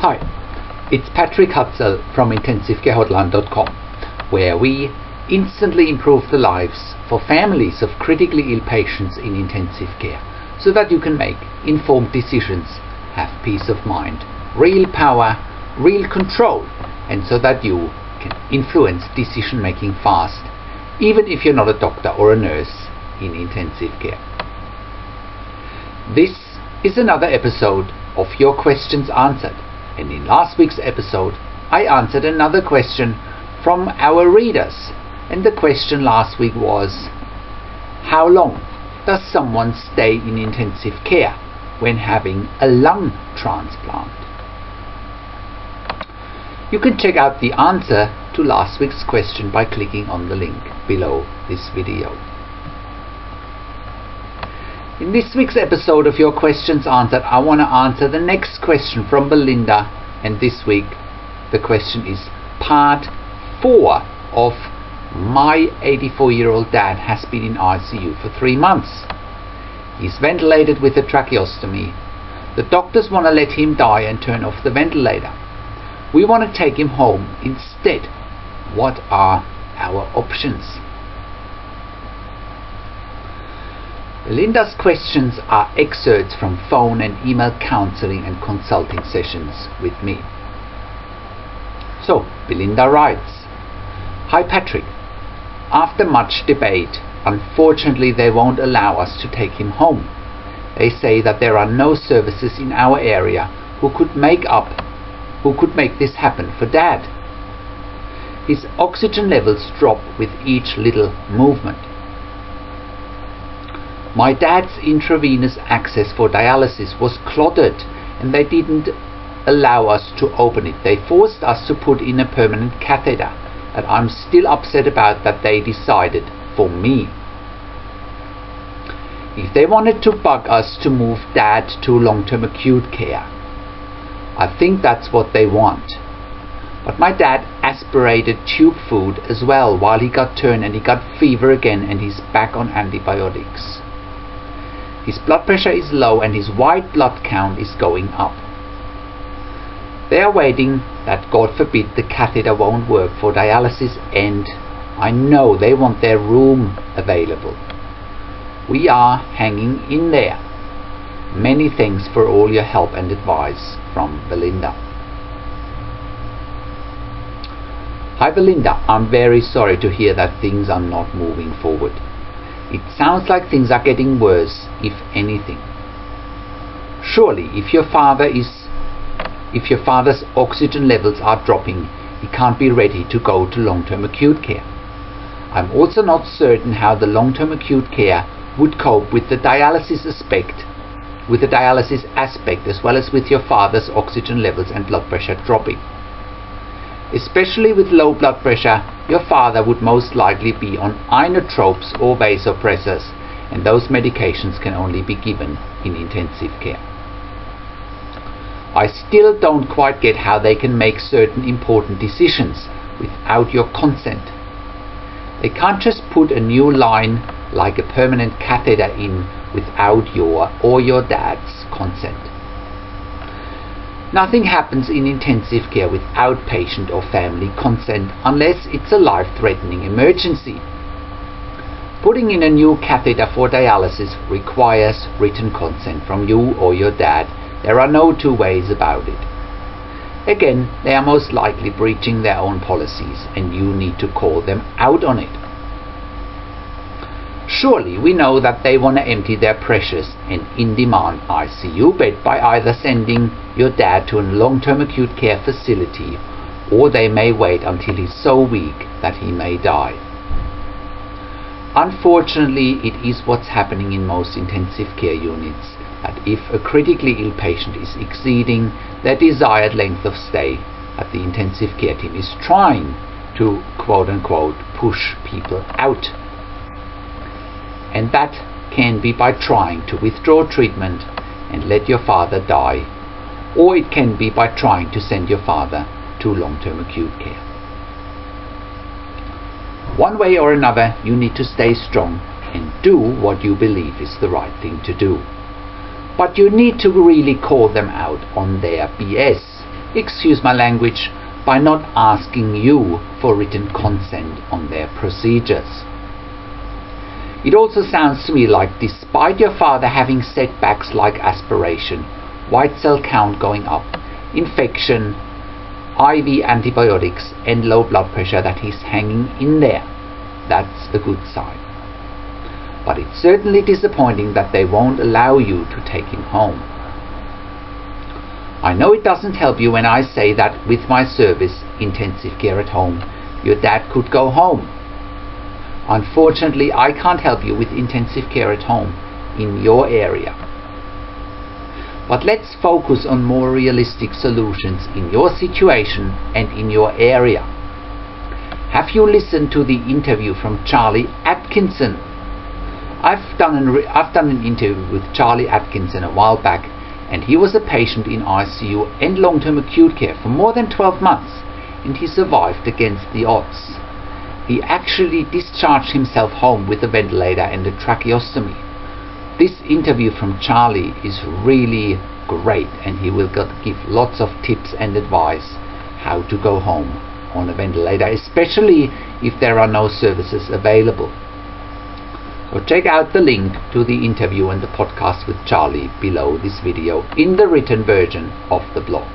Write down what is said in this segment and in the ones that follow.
Hi, it's Patrick Hutzel from IntensiveCareHotline.com, where we instantly improve the lives for families of critically ill patients in intensive care, so that you can make informed decisions, have peace of mind, real power, real control, and so that you can influence decision making fast, even if you're not a doctor or a nurse in intensive care. This is another episode of Your Questions Answered. And in last week's episode, I answered another question from our readers. And the question last week was, how long does someone stay in intensive care when having a lung transplant? You can check out the answer to last week's question by clicking on the link below this video. In this week's episode of Your Questions Answered, I want to answer the next question from Belinda, and this week the question is part 4 of my 84-year-old dad has been in ICU for 3 months. He's ventilated with a tracheostomy. The doctors want to let him die and turn off the ventilator. We want to take him home instead. What are our options? Belinda's questions are excerpts from phone and email counseling and consulting sessions with me. So, Belinda writes, "Hi Patrick, after much debate, unfortunately they won't allow us to take him home. They say that there are no services in our area who could make this happen for Dad. His oxygen levels drop with each little movement. My dad's intravenous access for dialysis was clotted and they didn't allow us to open it. They forced us to put in a permanent catheter, and I'm still upset about that they decided for me. If they wanted to bug us to move Dad to long-term acute care, I think that's what they want. But my dad aspirated tube food as well while he got turned, and he got fever again and he's back on antibiotics. His blood pressure is low and his white blood count is going up. They are waiting that, God forbid, the catheter won't work for dialysis, and I know they want their room available. We are hanging in there. Many thanks for all your help and advice, from Belinda." Hi Belinda, I'm very sorry to hear that things are not moving forward. It sounds like things are getting worse, if anything. Surely, if your father's oxygen levels are dropping, he can't be ready to go to long-term acute care. I'm also not certain how the long-term acute care would cope with the dialysis aspect as well as with your father's oxygen levels and blood pressure dropping. Especially with low blood pressure, your father would most likely be on inotropes or vasopressors, and those medications can only be given in intensive care. I still don't quite get how they can make certain important decisions without your consent. They can't just put a new line like a permanent catheter in without your or your dad's consent. Nothing happens in intensive care without patient or family consent unless it's a life-threatening emergency. Putting in a new catheter for dialysis requires written consent from you or your dad. There are no two ways about it. Again, they are most likely breaching their own policies, and you need to call them out on it. Surely we know that they want to empty their precious and in-demand ICU bed by either sending your dad to a long-term acute care facility, or they may wait until he's so weak that he may die. Unfortunately, it is what's happening in most intensive care units, that if a critically ill patient is exceeding their desired length of stay, that the intensive care team is trying to quote-unquote push people out. And that can be by trying to withdraw treatment and let your father die, or it can be by trying to send your father to long-term acute care. One way or another, you need to stay strong and do what you believe is the right thing to do. But you need to really call them out on their BS. excuse my language, by not asking you for written consent on their procedures. It also sounds to me like, despite your father having setbacks like aspiration, white cell count going up, infection, IV antibiotics and low blood pressure, that he's hanging in there. That's a good sign. But it's certainly disappointing that they won't allow you to take him home. I know it doesn't help you when I say that with my service, intensive care at home, your dad could go home. Unfortunately, I can't help you with intensive care at home in your area. But let's focus on more realistic solutions in your situation and in your area. Have you listened to the interview from Charlie Atkinson? I've done an interview with Charlie Atkinson a while back, and he was a patient in ICU and long-term acute care for more than 12 months, and he survived against the odds. He actually discharged himself home with a ventilator and a tracheostomy. This interview from Charlie is really great, and he will give lots of tips and advice how to go home on a ventilator, especially if there are no services available. So check out the link to the interview and the podcast with Charlie below this video in the written version of the blog.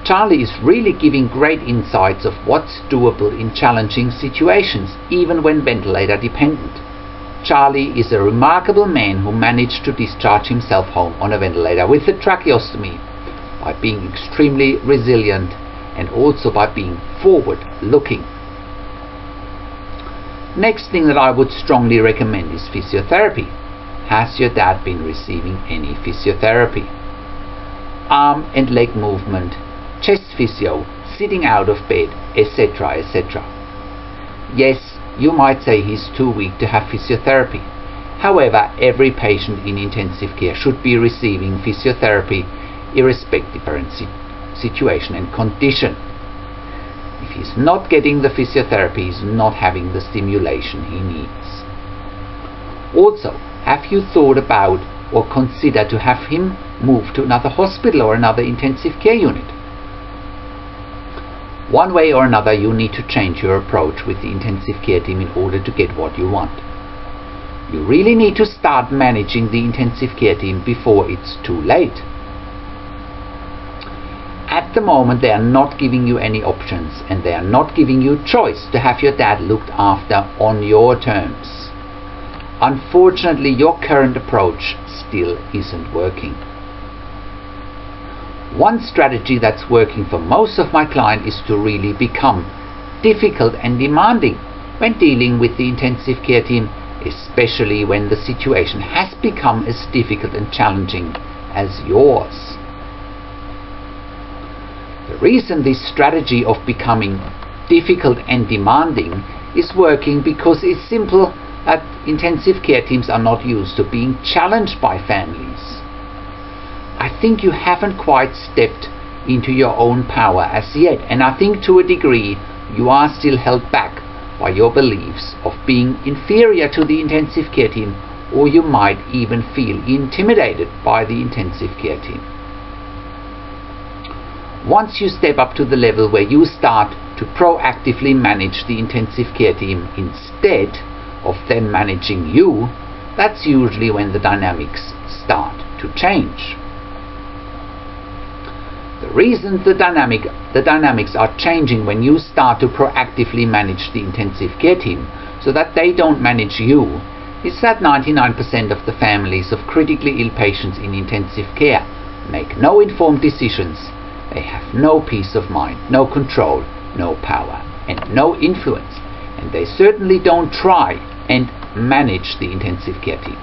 Charlie is really giving great insights of what's doable in challenging situations, even when ventilator dependent. Charlie is a remarkable man who managed to discharge himself home on a ventilator with a tracheostomy by being extremely resilient and also by being forward looking. Next thing that I would strongly recommend is physiotherapy. Has your dad been receiving any physiotherapy? Arm and leg movement, chest physio, sitting out of bed, etc., etc. Yes, you might say he's too weak to have physiotherapy. However, every patient in intensive care should be receiving physiotherapy irrespective of current situation and condition. If he's not getting the physiotherapy, he's not having the stimulation he needs. Also, have you thought about or considered to have him moved to another hospital or another intensive care unit? One way or another, you need to change your approach with the intensive care team in order to get what you want. You really need to start managing the intensive care team before it's too late. At the moment, they are not giving you any options, and they are not giving you choice to have your dad looked after on your terms. Unfortunately, your current approach still isn't working. One strategy that's working for most of my clients is to really become difficult and demanding when dealing with the intensive care team, especially when the situation has become as difficult and challenging as yours. The reason this strategy of becoming difficult and demanding is working because it's simple that intensive care teams are not used to being challenged by families. I think you haven't quite stepped into your own power as yet, and I think to a degree you are still held back by your beliefs of being inferior to the intensive care team, or you might even feel intimidated by the intensive care team. Once you step up to the level where you start to proactively manage the intensive care team instead of them managing you, that's usually when the dynamics start to change. The reason the dynamics are changing when you start to proactively manage the intensive care team so that they don't manage you is that 99% of the families of critically ill patients in intensive care make no informed decisions. They have no peace of mind, no control, no power, and no influence, and they certainly don't try and manage the intensive care team.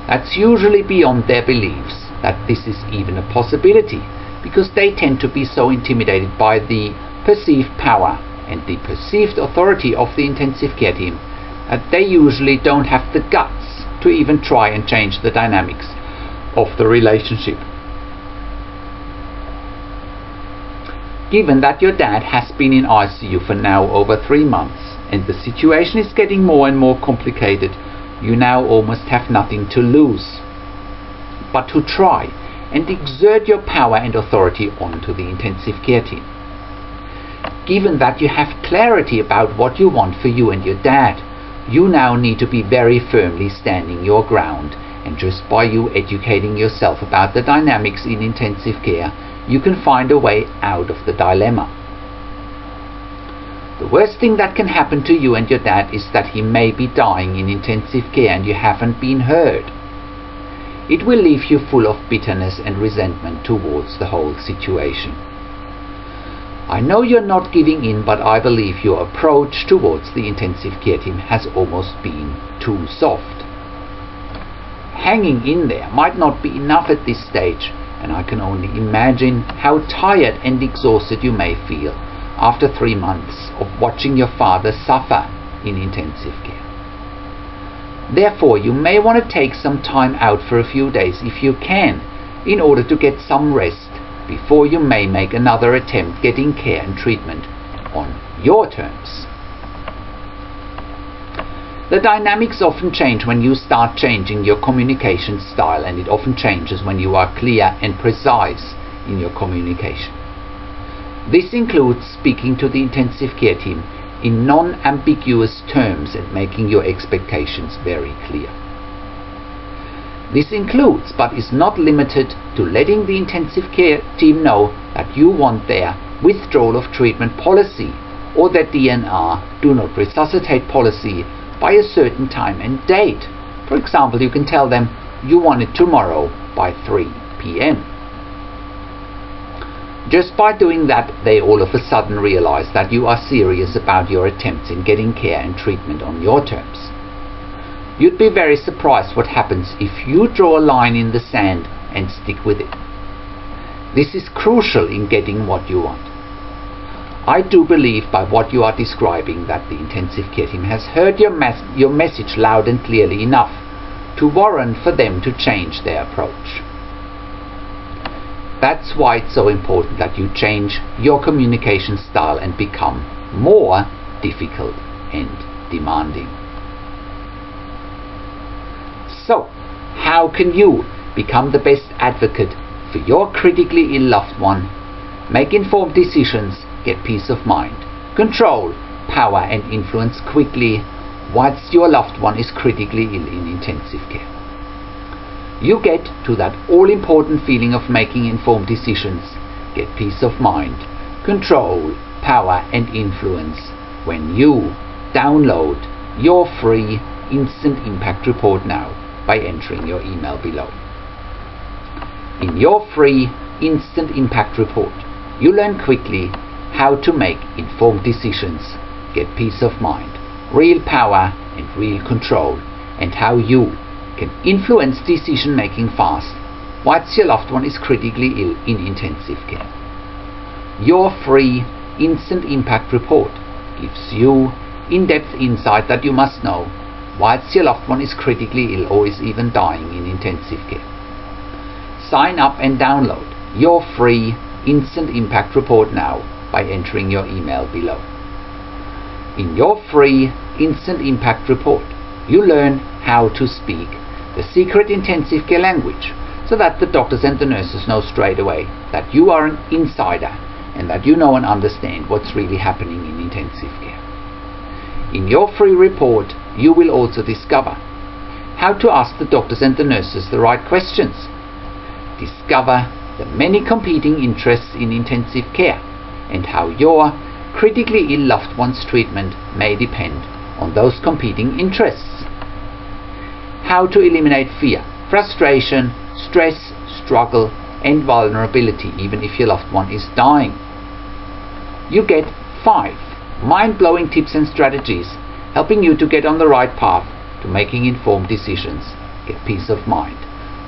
That's usually beyond their beliefs that this is even a possibility, because they tend to be so intimidated by the perceived power and the perceived authority of the intensive care team that they usually don't have the guts to even try and change the dynamics of the relationship. Given that your dad has been in ICU for now over 3 months and the situation is getting more and more complicated, you now almost have nothing to lose but to try and exert your power and authority onto the intensive care team. Given that you have clarity about what you want for you and your dad, you now need to be very firmly standing your ground, and just by you educating yourself about the dynamics in intensive care, you can find a way out of the dilemma. The worst thing that can happen to you and your dad is that he may be dying in intensive care and you haven't been heard. It will leave you full of bitterness and resentment towards the whole situation. I know you're not giving in, but I believe your approach towards the intensive care team has almost been too soft. Hanging in there might not be enough at this stage, and I can only imagine how tired and exhausted you may feel after 3 months of watching your father suffer in intensive care. Therefore, you may want to take some time out for a few days if you can, in order to get some rest before you may make another attempt getting care and treatment on your terms. The dynamics often change when you start changing your communication style, and it often changes when you are clear and precise in your communication. This includes speaking to the intensive care team in non-ambiguous terms and making your expectations very clear. This includes, but is not limited to, letting the intensive care team know that you want their withdrawal of treatment policy or their DNR, do not resuscitate policy, by a certain time and date. For example, you can tell them you want it tomorrow by 3 p.m. Just by doing that, they all of a sudden realize that you are serious about your attempts in getting care and treatment on your terms. You'd be very surprised what happens if you draw a line in the sand and stick with it. This is crucial in getting what you want. I do believe by what you are describing that the intensive care team has heard your message loud and clearly enough to warrant for them to change their approach. That's why it's so important that you change your communication style and become more difficult and demanding. So, how can you become the best advocate for your critically ill loved one, make informed decisions, get peace of mind, control, power and influence quickly whilst your loved one is critically ill in intensive care? You get to that all-important feeling of making informed decisions, get peace of mind, control, power and influence when you download your free Instant Impact Report now by entering your email below. In your free Instant Impact Report, you learn quickly how to make informed decisions, get peace of mind, real power and real control, and how you can influence decision making fast whilst your loved one is critically ill in intensive care. Your free Instant Impact Report gives you in-depth insight that you must know whilst your loved one is critically ill or is even dying in intensive care. Sign up and download your free Instant Impact Report now by entering your email below. In your free Instant Impact Report, you learn how to speak the secret intensive care language so that the doctors and the nurses know straight away that you are an insider and that you know and understand what's really happening in intensive care. In your free report, you will also discover how to ask the doctors and the nurses the right questions, discover the many competing interests in intensive care, and how your critically ill loved one's treatment may depend on those competing interests. How to eliminate fear, frustration, stress, struggle, and vulnerability even if your loved one is dying. You get 5 mind-blowing tips and strategies helping you to get on the right path to making informed decisions, get peace of mind,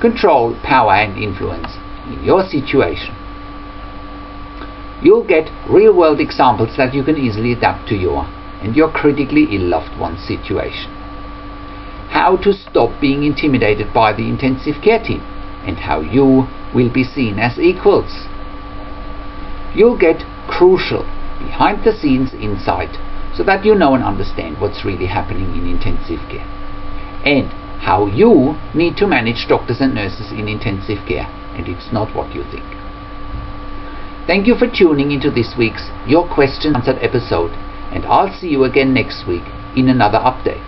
control, power and influence in your situation. You'll get real-world examples that you can easily adapt to your and your critically ill loved one's situation. How to stop being intimidated by the intensive care team and how you will be seen as equals. You'll get crucial behind-the-scenes insight so that you know and understand what's really happening in intensive care and how you need to manage doctors and nurses in intensive care and it's not what you think. Thank you for tuning into this week's Your Question Answered episode, and I'll see you again next week in another update.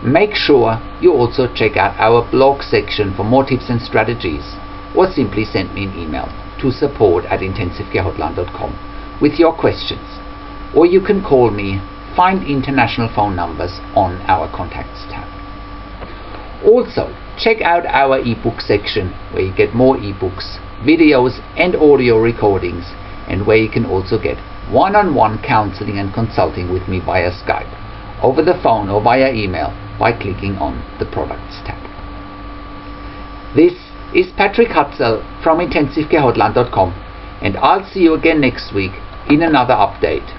Make sure you also check out our blog section for more tips and strategies, or simply send me an email to support@intensivecarehotline.com with your questions, or you can call me. Find international phone numbers on our contacts tab. Also, check out our ebook section where you get more ebooks, videos and audio recordings, and where you can also get one-on-one counseling and consulting with me via Skype, over the phone or via email by clicking on the products tab. This is Patrick Hutzel from intensivecarehotline.com, and I'll see you again next week in another update